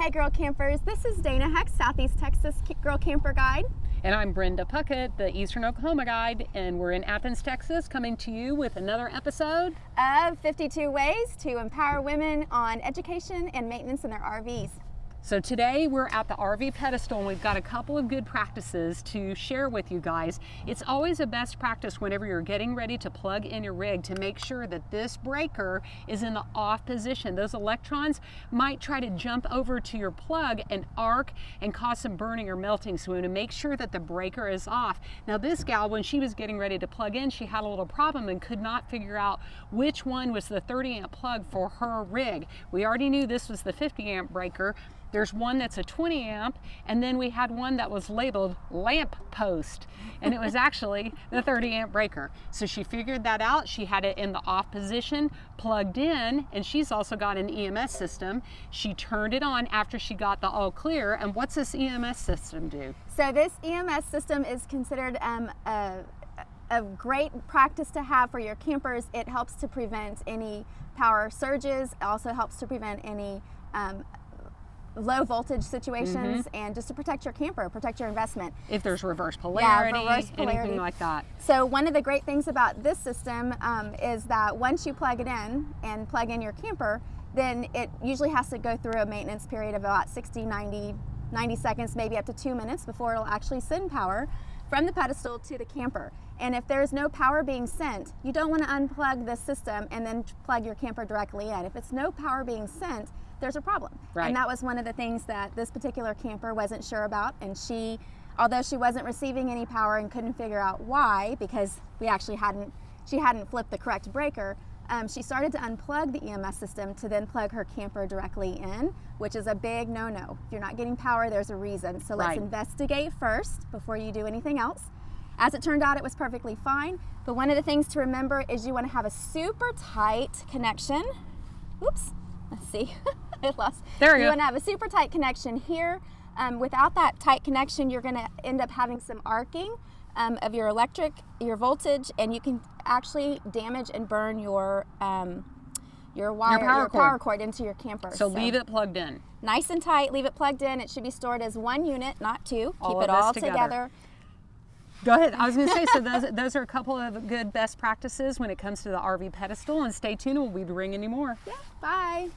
Hey Girl Campers, this is Dana Heck, Southeast Texas Girl Camper Guide. And I'm Brenda Puckett, the Eastern Oklahoma Guide, and we're in Athens, Texas, coming to you with another episode of 52 Ways to Empower Women on Education and Maintenance in Their RVs. So today we're at the RV Pedestal and we've got a couple of good practices to share with you guys. It's always a best practice whenever you're getting ready to plug in your rig to make sure that this breaker is in the off position. Those electrons might try to jump over to your plug and arc and cause some burning or melting. So we want to make sure that the breaker is off. Now this gal, when she was getting ready to plug in, she had a little problem and could not figure out which one was the 30 amp plug for her rig. We already knew this was the 50 amp breaker. There's one that's a 20 amp, and then we had one that was labeled lamp post, and it was actually the 30 amp breaker. So she figured that out. She had it in the off position, plugged in, and she's also got an EMS system. She turned it on after she got the all clear. And what's this EMS system do? So this EMS system is considered a great practice to have for your campers. It helps to prevent any power surges. It also helps to prevent any low voltage situations, and just to protect your camper, protect your investment. If there's reverse polarity, reverse polarity, anything like that. So one of the great things about this system is that once you plug it in and plug in your camper, then it usually has to go through a maintenance period of about 60, 90 seconds, maybe up to 2 minutes before it'll actually send power from the pedestal to the camper. And if there's no power being sent, you don't want to unplug the system and then plug your camper directly in. If it's no power being sent, there's a problem. Right. And that was one of the things that this particular camper wasn't sure about. And she, although she wasn't receiving any power and couldn't figure out why, because she hadn't flipped the correct breaker, she started to unplug the EMS system to then plug her camper directly in, which is a big no-no. If you're not getting power, there's a reason. So let's investigate first before you do anything else. As it turned out, it was perfectly fine. But one of the things to remember is you want to have a super tight connection. Oops, let's see. It lost. There we go. You want to have a super tight connection here. Without that tight connection, you're going to end up having some arcing of your voltage, and you can actually damage and burn your power cord into your camper. So leave it plugged in. Nice and tight. Leave it plugged in. It should be stored as one unit, not two. Keep it all together. Go ahead. I was going to say, so those are a couple of good best practices when it comes to the RV Pedestal. And stay tuned. We'll be bringing you more. Yeah. Bye.